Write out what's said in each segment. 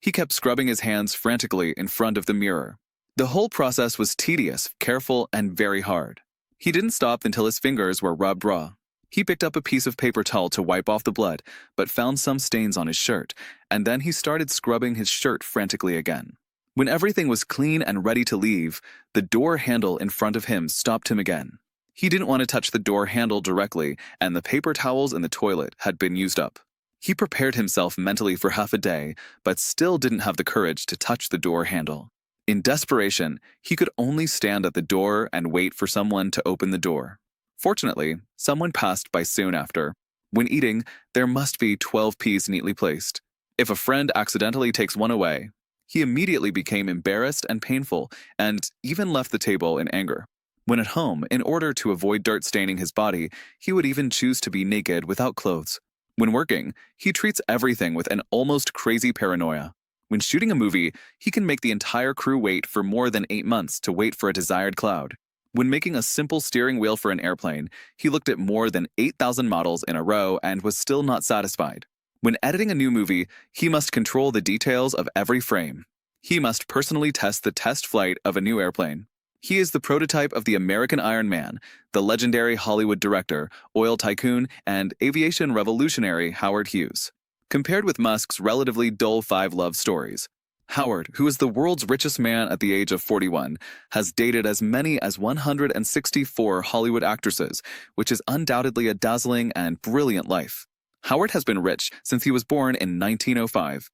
He kept scrubbing his hands frantically in front of the mirror. The whole process was tedious, careful, and very hard. He didn't stop until his fingers were rubbed raw. He picked up a piece of paper towel to wipe off the blood, but found some stains on his shirt, and then he started scrubbing his shirt frantically again. When everything was clean and ready to leave, the door handle in front of him stopped him again. He didn't want to touch the door handle directly, and the paper towels in the toilet had been used up. He prepared himself mentally for half a day, but still didn't have the courage to touch the door handle. In desperation, he could only stand at the door and wait for someone to open the door. Fortunately, someone passed by soon after. When eating, there must be 12 peas neatly placed. If a friend accidentally takes one away, he immediately became embarrassed and painful, and even left the table in anger. When at home, in order to avoid dirt staining his body, he would even choose to be naked without clothes. When working, he treats everything with an almost crazy paranoia. When shooting a movie, he can make the entire crew wait for more than 8 months to wait for a desired cloud. When making a simple steering wheel for an airplane, he looked at more than 8,000 models in a row and was still not satisfied. When editing a new movie, he must control the details of every frame. He must personally test the test flight of a new airplane. He is the prototype of the American Iron Man, the legendary Hollywood director, oil tycoon, and aviation revolutionary Howard Hughes. Compared with Musk's relatively dull 5 love stories, Howard, who is the world's richest man at the age of 41, has dated as many as 164 Hollywood actresses, which is undoubtedly a dazzling and brilliant life. Howard has been rich since he was born in 1905.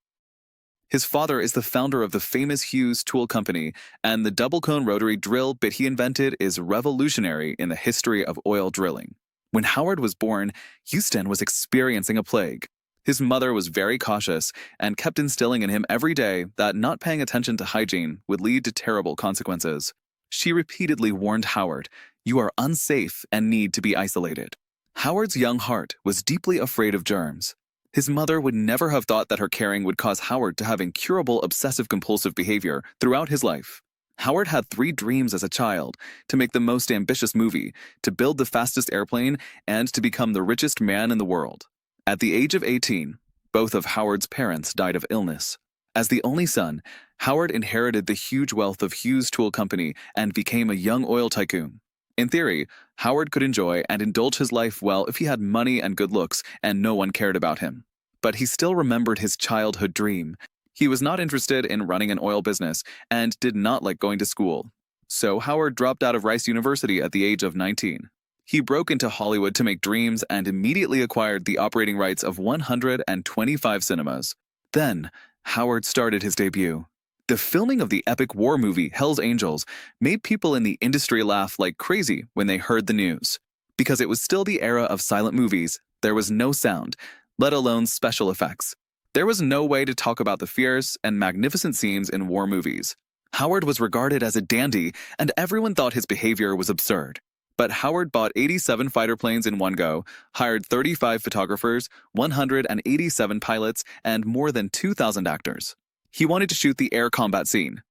His father is the founder of the famous Hughes Tool Company, and the double-cone rotary drill bit he invented is revolutionary in the history of oil drilling. When Howard was born, Houston was experiencing a plague. His mother was very cautious and kept instilling in him every day that not paying attention to hygiene would lead to terrible consequences. She repeatedly warned Howard, "You are unsafe and need to be isolated." Howard's young heart was deeply afraid of germs. His mother would never have thought that her caring would cause Howard to have incurable obsessive-compulsive behavior throughout his life. Howard had 3 dreams as a child: to make the most ambitious movie, to build the fastest airplane, and to become the richest man in the world. At the age of 18, both of Howard's parents died of illness. As the only son, Howard inherited the huge wealth of Hughes Tool Company and became a young oil tycoon. In theory, Howard could enjoy and indulge his life well if he had money and good looks and no one cared about him. But he still remembered his childhood dream. He was not interested in running an oil business and did not like going to school. So Howard dropped out of Rice University at the age of 19. He broke into Hollywood to make dreams and immediately acquired the operating rights of 125 cinemas. Then, Howard started his debut. The filming of the epic war movie Hell's Angels made people in the industry laugh like crazy when they heard the news. Because it was still the era of silent movies, there was no sound, let alone special effects. There was no way to talk about the fierce and magnificent scenes in war movies. Howard was regarded as a dandy, and everyone thought his behavior was absurd. But Howard bought 87 fighter planes in one go, hired 35 photographers, 187 pilots, and more than 2,000 actors. He wanted to shoot the air combat scene.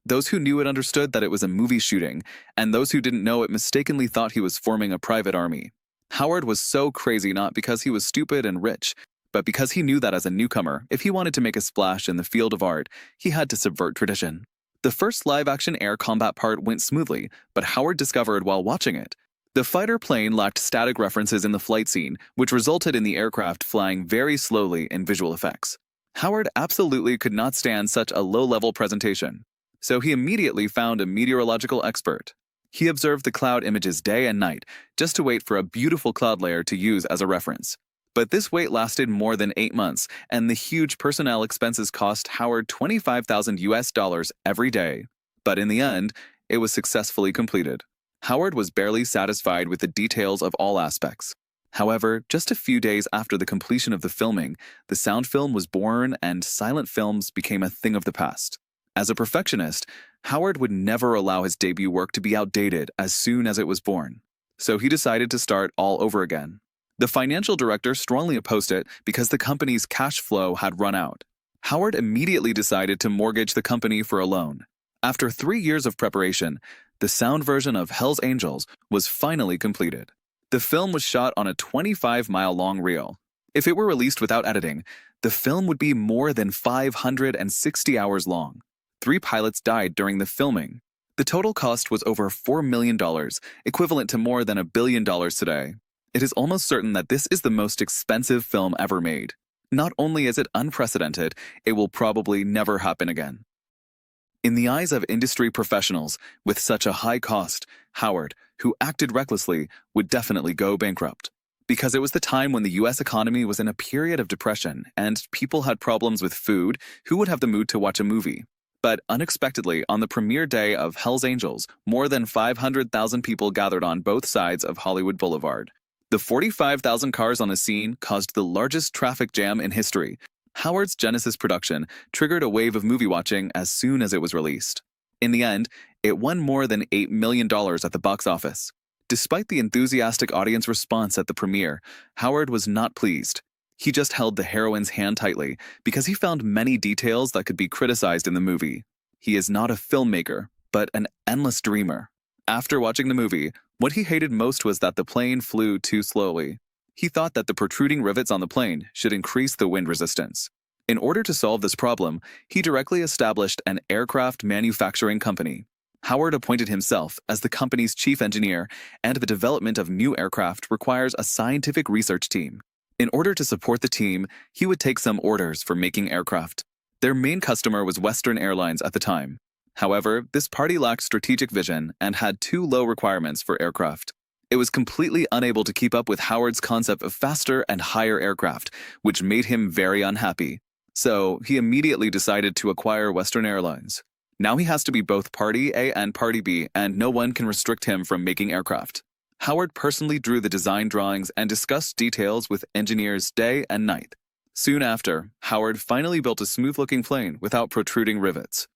Those who knew it understood that it was a movie shooting, and those who didn't know it mistakenly thought he was forming a private army. Howard was so crazy not because he was stupid and rich, but because he knew that as a newcomer, if he wanted to make a splash in the field of art, he had to subvert tradition. The first live-action air combat part went smoothly, but Howard discovered while watching it, the fighter plane lacked static references in the flight scene, which resulted in the aircraft flying very slowly in visual effects. Howard absolutely could not stand such a low-level presentation, so he immediately found a meteorological expert. He observed the cloud images day and night, just to wait for a beautiful cloud layer to use as a reference. But this wait lasted more than 8 months, and the huge personnel expenses cost Howard $25,000 every day. But in the end, it was successfully completed. Howard was barely satisfied with the details of all aspects. However, just a few days after the completion of the filming, the sound film was born and silent films became a thing of the past. As a perfectionist, Howard would never allow his debut work to be outdated as soon as it was born. So he decided to start all over again. The financial director strongly opposed it because the company's cash flow had run out. Howard immediately decided to mortgage the company for a loan. After 3 years of preparation, the sound version of Hell's Angels was finally completed. The film was shot on a 25-mile-long reel. If it were released without editing, the film would be more than 560 hours long. 3 pilots died during the filming. The total cost was over $4 million, equivalent to more than $1 billion today. It is almost certain that this is the most expensive film ever made. Not only is it unprecedented, it will probably never happen again. In the eyes of industry professionals, with such a high cost, Howard, who acted recklessly, would definitely go bankrupt. Because it was the time when the US economy was in a period of depression and people had problems with food, who would have the mood to watch a movie? But unexpectedly, on the premiere day of Hell's Angels, more than 500,000 people gathered on both sides of Hollywood Boulevard. The 45,000 cars on the scene caused the largest traffic jam in history. Howard's Genesis production triggered a wave of movie watching as soon as it was released. In the end, it won more than $8 million at the box office. Despite the enthusiastic audience response at the premiere, Howard was not pleased. He just held the heroine's hand tightly because he found many details that could be criticized in the movie. He is not a filmmaker, but an endless dreamer. After watching the movie, what he hated most was that the plane flew too slowly. He thought that the protruding rivets on the plane should increase the wind resistance. In order to solve this problem, he directly established an aircraft manufacturing company. Howard appointed himself as the company's chief engineer, and the development of new aircraft requires a scientific research team. In order to support the team, he would take some orders for making aircraft. Their main customer was Western Airlines at the time. However, this party lacked strategic vision and had too low requirements for aircraft. It was completely unable to keep up with Howard's concept of faster and higher aircraft, which made him very unhappy. So, he immediately decided to acquire Western Airlines. Now he has to be both Party A and Party B, and no one can restrict him from making aircraft. Howard personally drew the design drawings and discussed details with engineers day and night. Soon after, Howard finally built a smooth-looking plane without protruding rivets.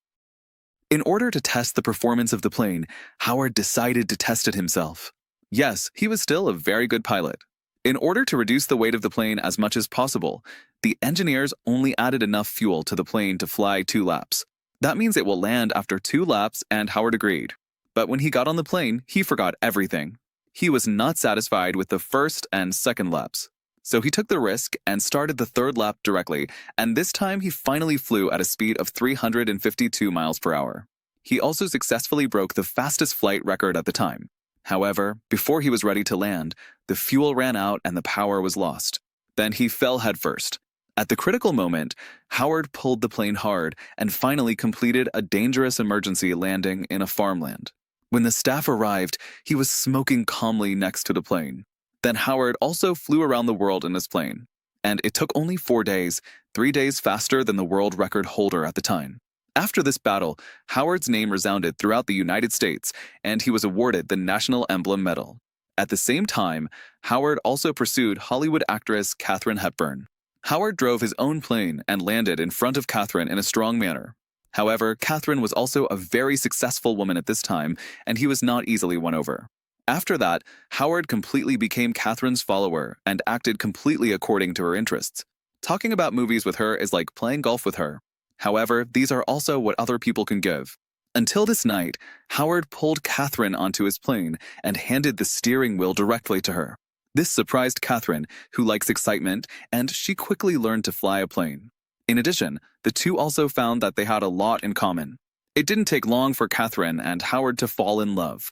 In order to test the performance of the plane, Howard decided to test it himself. Yes, he was still a very good pilot. In order to reduce the weight of the plane as much as possible, the engineers only added enough fuel to the plane to fly 2 laps. That means it will land after 2 laps, and Howard agreed. But when he got on the plane, he forgot everything. He was not satisfied with the first and second laps. So he took the risk and started the 3rd lap directly, and this time he finally flew at a speed of 352 miles per hour. He also successfully broke the fastest flight record at the time. However, before he was ready to land, the fuel ran out and the power was lost. Then he fell headfirst. At the critical moment, Howard pulled the plane hard and finally completed a dangerous emergency landing in a farmland. When the staff arrived, he was smoking calmly next to the plane. Then Howard also flew around the world in his plane. And it took only 4 days, 3 days faster than the world record holder at the time. After this battle, Howard's name resounded throughout the United States, and he was awarded the National Emblem Medal. At the same time, Howard also pursued Hollywood actress Katharine Hepburn. Howard drove his own plane and landed in front of Katharine in a strong manner. However, Katharine was also a very successful woman at this time, and he was not easily won over. After that, Howard completely became Katharine's follower and acted completely according to her interests. Talking about movies with her is like playing golf with her. However, these are also what other people can give. Until this night, Howard pulled Katharine onto his plane and handed the steering wheel directly to her. This surprised Katharine, who likes excitement, and she quickly learned to fly a plane. In addition, the two also found that they had a lot in common. It didn't take long for Katharine and Howard to fall in love.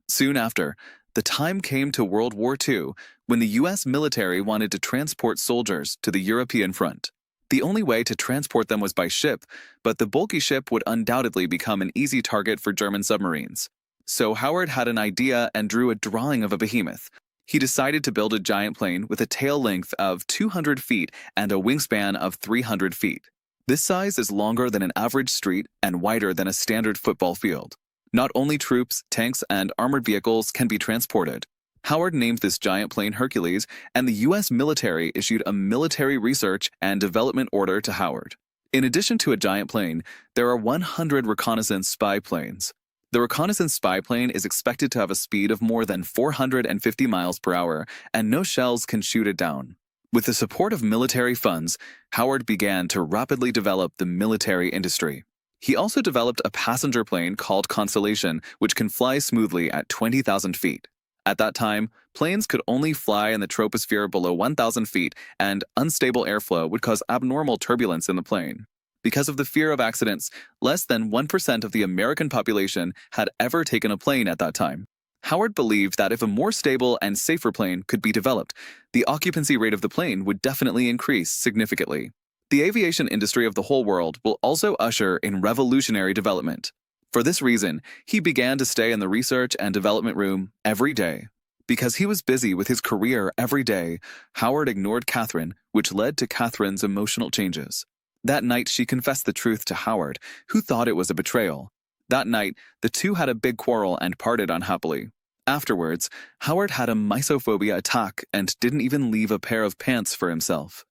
Soon after, the time came to World War II when the US military wanted to transport soldiers to the European front. The only way to transport them was by ship, but the bulky ship would undoubtedly become an easy target for German submarines. So Howard had an idea and drew a drawing of a behemoth. He decided to build a giant plane with a tail length of 200 feet and a wingspan of 300 feet. This size is longer than an average street and wider than a standard football field. Not only troops, tanks, and armored vehicles can be transported. Howard named this giant plane Hercules, and the US military issued a military research and development order to Howard. In addition to a giant plane, there are 100 reconnaissance spy planes. The reconnaissance spy plane is expected to have a speed of more than 450 miles per hour, and no shells can shoot it down. With the support of military funds, Howard began to rapidly develop the military industry. He also developed a passenger plane called Constellation, which can fly smoothly at 20,000 feet. At that time, planes could only fly in the troposphere below 1,000 feet, and unstable airflow would cause abnormal turbulence in the plane. Because of the fear of accidents, less than 1% of the American population had ever taken a plane at that time. Howard believed that if a more stable and safer plane could be developed, the occupancy rate of the plane would definitely increase significantly. The aviation industry of the whole world will also usher in revolutionary development. For this reason, he began to stay in the research and development room every day. Because he was busy with his career every day, Howard ignored Katharine, which led to Katharine's emotional changes. That night, she confessed the truth to Howard, who thought it was a betrayal. That night, the two had a big quarrel and parted unhappily. Afterwards, Howard had a misophobia attack and didn't even leave a pair of pants for himself,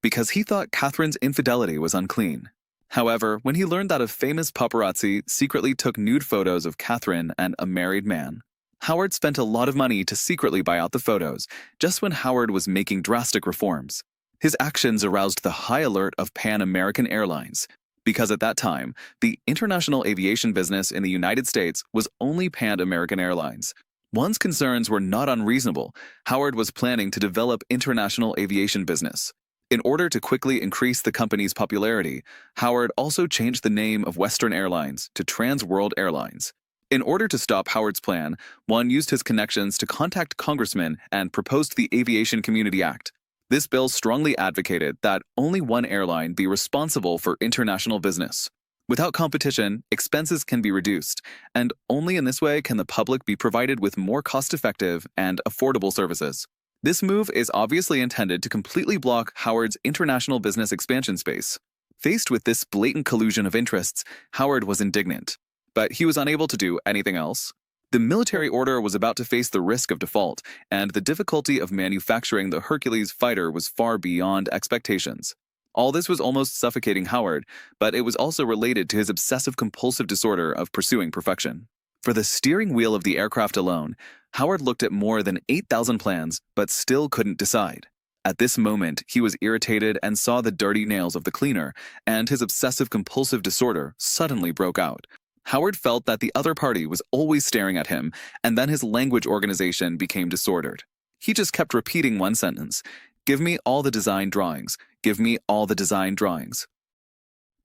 because he thought Katharine's infidelity was unclean. However, when he learned that a famous paparazzi secretly took nude photos of Katharine and a married man, Howard spent a lot of money to secretly buy out the photos, just when Howard was making drastic reforms. His actions aroused the high alert of Pan American Airlines, because at that time, the international aviation business in the United States was only Pan American Airlines. One's concerns were not unreasonable. Howard was planning to develop international aviation business. In order to quickly increase the company's popularity, Howard also changed the name of Western Airlines to Trans World Airlines. In order to stop Howard's plan, one used his connections to contact congressmen and proposed the Aviation Community Act. This bill strongly advocated that only one airline be responsible for international business. Without competition, expenses can be reduced, and only in this way can the public be provided with more cost-effective and affordable services. This move is obviously intended to completely block Howard's international business expansion space. Faced with this blatant collusion of interests, Howard was indignant, but he was unable to do anything else. The military order was about to face the risk of default, and the difficulty of manufacturing the Hercules fighter was far beyond expectations. All this was almost suffocating Howard, but it was also related to his obsessive-compulsive disorder of pursuing perfection. For the steering wheel of the aircraft alone, Howard looked at more than 8,000 plans, but still couldn't decide. At this moment, he was irritated and saw the dirty nails of the cleaner, and his obsessive-compulsive disorder suddenly broke out. Howard felt that the other party was always staring at him, and then his language organization became disordered. He just kept repeating one sentence: "Give me all the design drawings. Give me all the design drawings."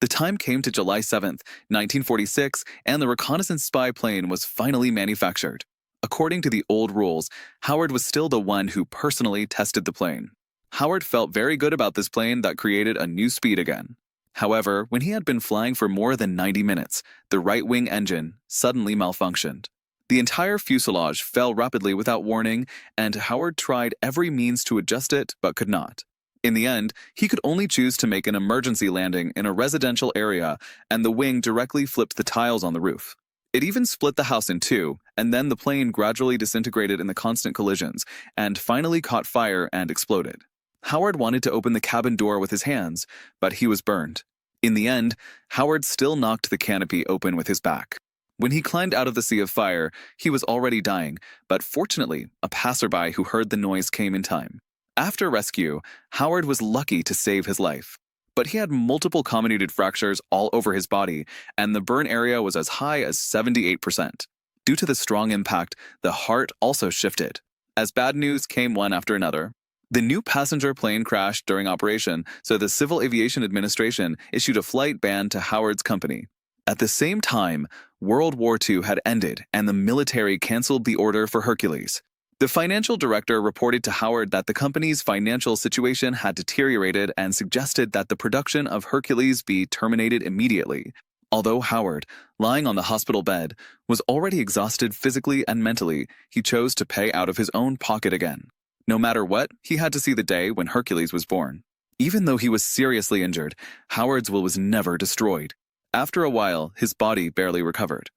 The time came to July 7th, 1946, and the reconnaissance spy plane was finally manufactured. According to the old rules, Howard was still the one who personally tested the plane. Howard felt very good about this plane that created a new speed again. However, when he had been flying for more than 90 minutes, the right wing engine suddenly malfunctioned. The entire fuselage fell rapidly without warning, and Howard tried every means to adjust it but could not. In the end, he could only choose to make an emergency landing in a residential area, and the wing directly flipped the tiles on the roof. It even split the house in two, and then the plane gradually disintegrated in the constant collisions, and finally caught fire and exploded. Howard wanted to open the cabin door with his hands, but he was burned. In the end, Howard still knocked the canopy open with his back. When he climbed out of the sea of fire, he was already dying, but fortunately, a passerby who heard the noise came in time. After rescue, Howard was lucky to save his life. But he had multiple comminuted fractures all over his body, and the burn area was as high as 78%. Due to the strong impact, the heart also shifted. As bad news came one after another. The new passenger plane crashed during operation, so the Civil Aviation Administration issued a flight ban to Howard's company. At the same time, World War II had ended, and the military canceled the order for Hercules. The financial director reported to Howard that the company's financial situation had deteriorated and suggested that the production of Hercules be terminated immediately. Although Howard, lying on the hospital bed, was already exhausted physically and mentally, he chose to pay out of his own pocket again. No matter what, he had to see the day when Hercules was born. Even though he was seriously injured, Howard's will was never destroyed. After a while, his body barely recovered.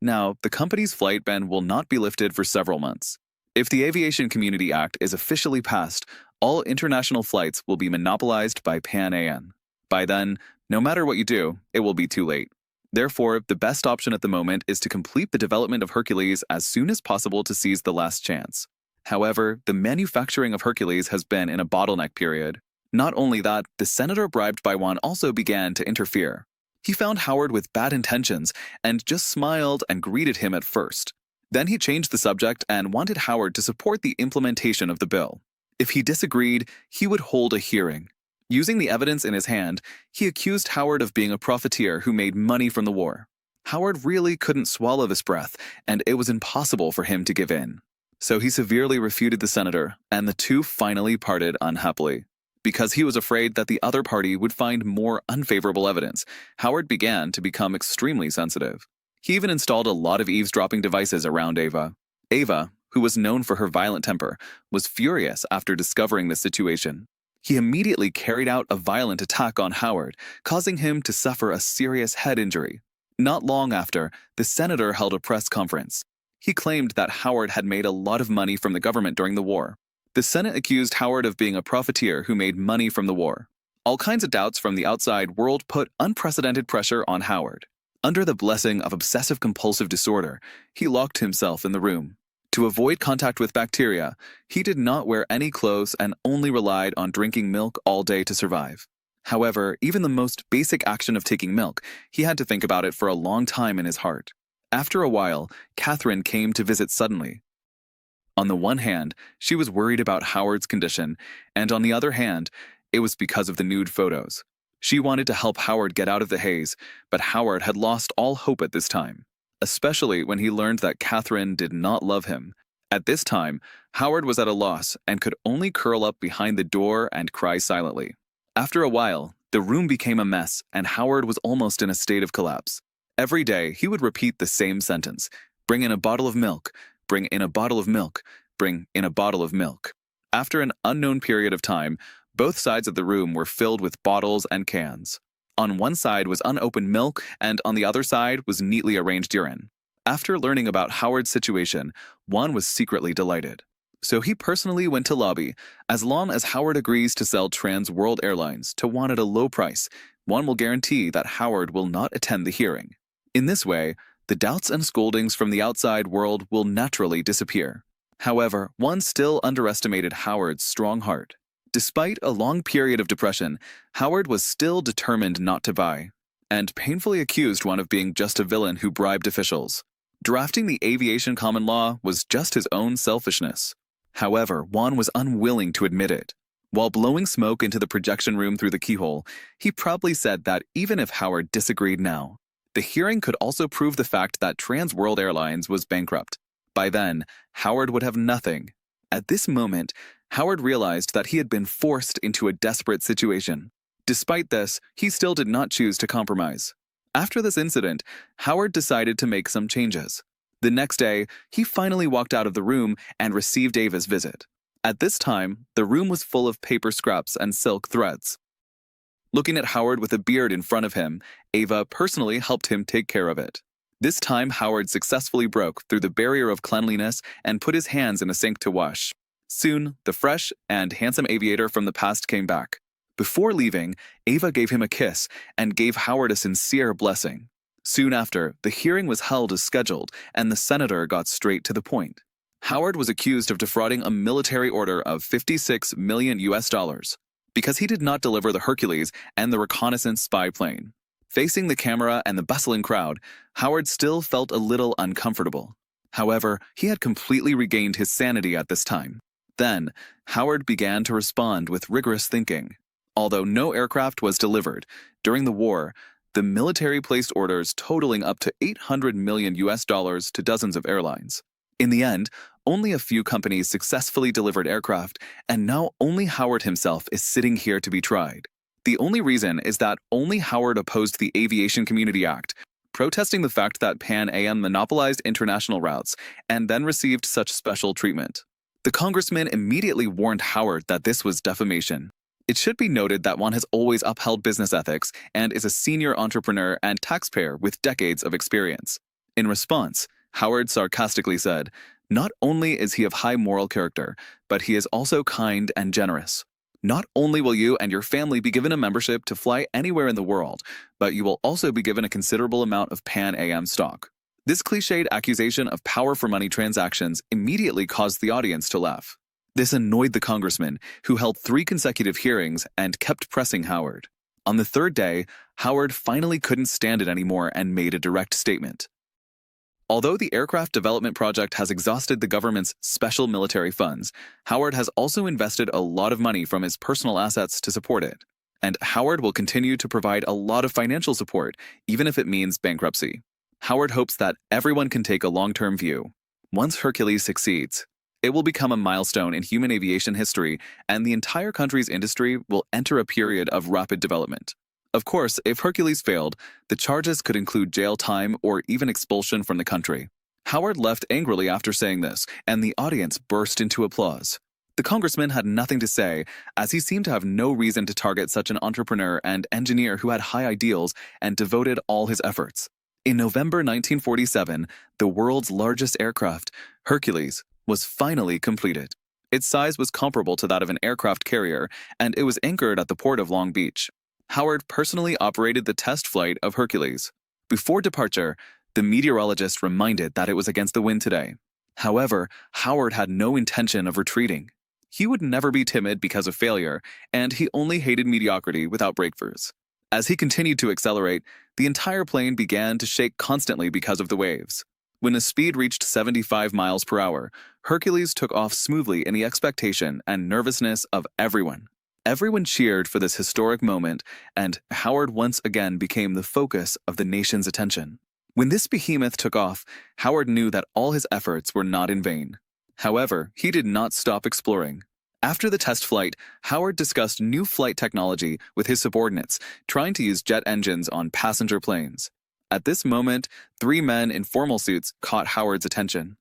Now, the company's flight ban will not be lifted for several months. If the Aviation Community Act is officially passed, all international flights will be monopolized by Pan Am. By then, no matter what you do, it will be too late. Therefore, the best option at the moment is to complete the development of Hercules as soon as possible to seize the last chance. However, the manufacturing of Hercules has been in a bottleneck period. Not only that, the senator bribed by one also began to interfere. He found Howard with bad intentions and just smiled and greeted him at first. Then he changed the subject and wanted Howard to support the implementation of the bill. If he disagreed, he would hold a hearing. Using the evidence in his hand, he accused Howard of being a profiteer who made money from the war. Howard really couldn't swallow this breath, and it was impossible for him to give in. So he severely refuted the senator, and the two finally parted unhappily. Because he was afraid that the other party would find more unfavorable evidence, Howard began to become extremely sensitive. He even installed a lot of eavesdropping devices around Ava. Ava, who was known for her violent temper, was furious after discovering the situation. He immediately carried out a violent attack on Howard, causing him to suffer a serious head injury. Not long after, the senator held a press conference. He claimed that Howard had made a lot of money from the government during the war. The Senate accused Howard of being a profiteer who made money from the war. All kinds of doubts from the outside world put unprecedented pressure on Howard. Under the blessing of obsessive-compulsive disorder, he locked himself in the room. To avoid contact with bacteria, he did not wear any clothes and only relied on drinking milk all day to survive. However, even the most basic action of taking milk, he had to think about it for a long time in his heart. After a while, Katharine came to visit suddenly. On the one hand, she was worried about Howard's condition, and on the other hand, it was because of the nude photos. She wanted to help Howard get out of the haze, but Howard had lost all hope at this time, especially when he learned that Katharine did not love him. At this time, Howard was at a loss and could only curl up behind the door and cry silently. After a while, the room became a mess and Howard was almost in a state of collapse. Every day, he would repeat the same sentence: "Bring in a bottle of milk, bring in a bottle of milk, bring in a bottle of milk." After an unknown period of time, both sides of the room were filled with bottles and cans. On one side was unopened milk, and on the other side was neatly arranged urine. After learning about Howard's situation, Juan was secretly delighted. So he personally went to lobby. As long as Howard agrees to sell Trans World Airlines to Juan at a low price, Juan will guarantee that Howard will not attend the hearing. In this way, the doubts and scoldings from the outside world will naturally disappear. However, Juan still underestimated Howard's strong heart. Despite a long period of depression, Howard was still determined not to buy, and painfully accused Juan of being just a villain who bribed officials. Drafting the aviation common law was just his own selfishness. However, Juan was unwilling to admit it. While blowing smoke into the projection room through the keyhole, he proudly said that even if Howard disagreed now, the hearing could also prove the fact that Trans World Airlines was bankrupt. By then, Howard would have nothing. At this moment, Howard realized that he had been forced into a desperate situation. Despite this, he still did not choose to compromise. After this incident, Howard decided to make some changes. The next day, he finally walked out of the room and received Ava's visit. At this time, the room was full of paper scraps and silk threads. Looking at Howard with a beard in front of him, Ava personally helped him take care of it. This time, Howard successfully broke through the barrier of cleanliness and put his hands in a sink to wash. Soon, the fresh and handsome aviator from the past came back. Before leaving, Ava gave him a kiss and gave Howard a sincere blessing. Soon after, the hearing was held as scheduled, and the senator got straight to the point. Howard was accused of defrauding a military order of $56 million because he did not deliver the Hercules and the reconnaissance spy plane. Facing the camera and the bustling crowd, Howard still felt a little uncomfortable. However, he had completely regained his sanity at this time. Then, Howard began to respond with rigorous thinking. Although no aircraft was delivered, during the war, the military placed orders totaling up to $800 million to dozens of airlines. In the end, only a few companies successfully delivered aircraft, and now only Howard himself is sitting here to be tried. The only reason is that only Howard opposed the Aviation Community Act, protesting the fact that Pan Am monopolized international routes and then received such special treatment. The congressman immediately warned Howard that this was defamation. It should be noted that Juan has always upheld business ethics and is a senior entrepreneur and taxpayer with decades of experience. In response, Howard sarcastically said, "Not only is he of high moral character, but he is also kind and generous. Not only will you and your family be given a membership to fly anywhere in the world, but you will also be given a considerable amount of Pan Am stock." This cliched accusation of power for money transactions immediately caused the audience to laugh. This annoyed the congressman, who held 3 consecutive hearings and kept pressing Howard. On the third day, Howard finally couldn't stand it anymore and made a direct statement. Although the aircraft development project has exhausted the government's special military funds, Howard has also invested a lot of money from his personal assets to support it. And Howard will continue to provide a lot of financial support, even if it means bankruptcy. Howard hopes that everyone can take a long-term view. Once Hercules succeeds, it will become a milestone in human aviation history, and the entire country's industry will enter a period of rapid development. Of course, if Hercules failed, the charges could include jail time or even expulsion from the country. Howard left angrily after saying this, and the audience burst into applause. The congressman had nothing to say, as he seemed to have no reason to target such an entrepreneur and engineer who had high ideals and devoted all his efforts. In November 1947, the world's largest aircraft, Hercules, was finally completed. Its size was comparable to that of an aircraft carrier, and it was anchored at the port of Long Beach. Howard personally operated the test flight of Hercules. Before departure, the meteorologist reminded that it was against the wind today. However, Howard had no intention of retreating. He would never be timid because of failure, and he only hated mediocrity without breakthroughs. As he continued to accelerate, the entire plane began to shake constantly because of the waves. When the speed reached 75 miles per hour, Hercules took off smoothly in the expectation and nervousness of everyone. Everyone cheered for this historic moment, and Howard once again became the focus of the nation's attention. When this behemoth took off, Howard knew that all his efforts were not in vain. However, he did not stop exploring. After the test flight, Howard discussed new flight technology with his subordinates, trying to use jet engines on passenger planes. At this moment, 3 men in formal suits caught Howard's attention.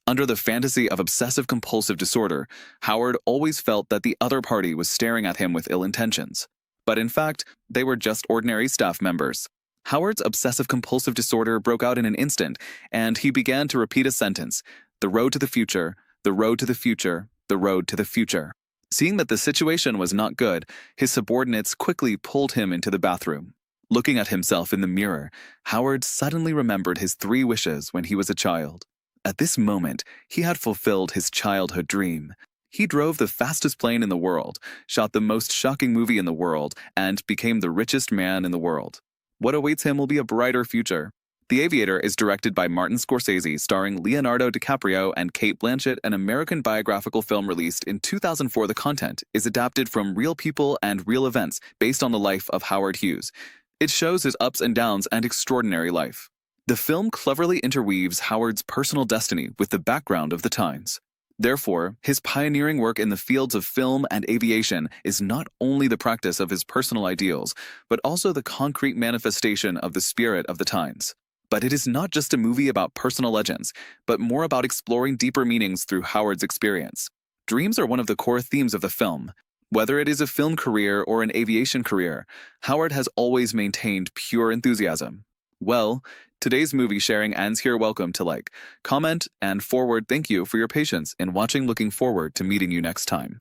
Under the fantasy of obsessive-compulsive disorder, Howard always felt that the other party was staring at him with ill intentions. But in fact, they were just ordinary staff members. Howard's obsessive-compulsive disorder broke out in an instant, and he began to repeat a sentence: "The road to the future, the road to the future, the road to the future." Seeing that the situation was not good, his subordinates quickly pulled him into the bathroom. Looking at himself in the mirror, Howard suddenly remembered his 3 wishes when he was a child. At this moment, he had fulfilled his childhood dream. He drove the fastest plane in the world, shot the most shocking movie in the world, and became the richest man in the world. What awaits him will be a brighter future. The Aviator is directed by Martin Scorsese, starring Leonardo DiCaprio and Cate Blanchett, an American biographical film released in 2004. The content is adapted from real people and real events based on the life of Howard Hughes. It shows his ups and downs and extraordinary life. The film cleverly interweaves Howard's personal destiny with the background of the times. Therefore, his pioneering work in the fields of film and aviation is not only the practice of his personal ideals, but also the concrete manifestation of the spirit of the times. But it is not just a movie about personal legends, but more about exploring deeper meanings through Howard's experience. Dreams are one of the core themes of the film. Whether it is a film career or an aviation career, Howard has always maintained pure enthusiasm. Well, today's movie sharing ends here. Welcome to like, comment, and forward. Thank you for your patience in watching. Looking forward to meeting you next time.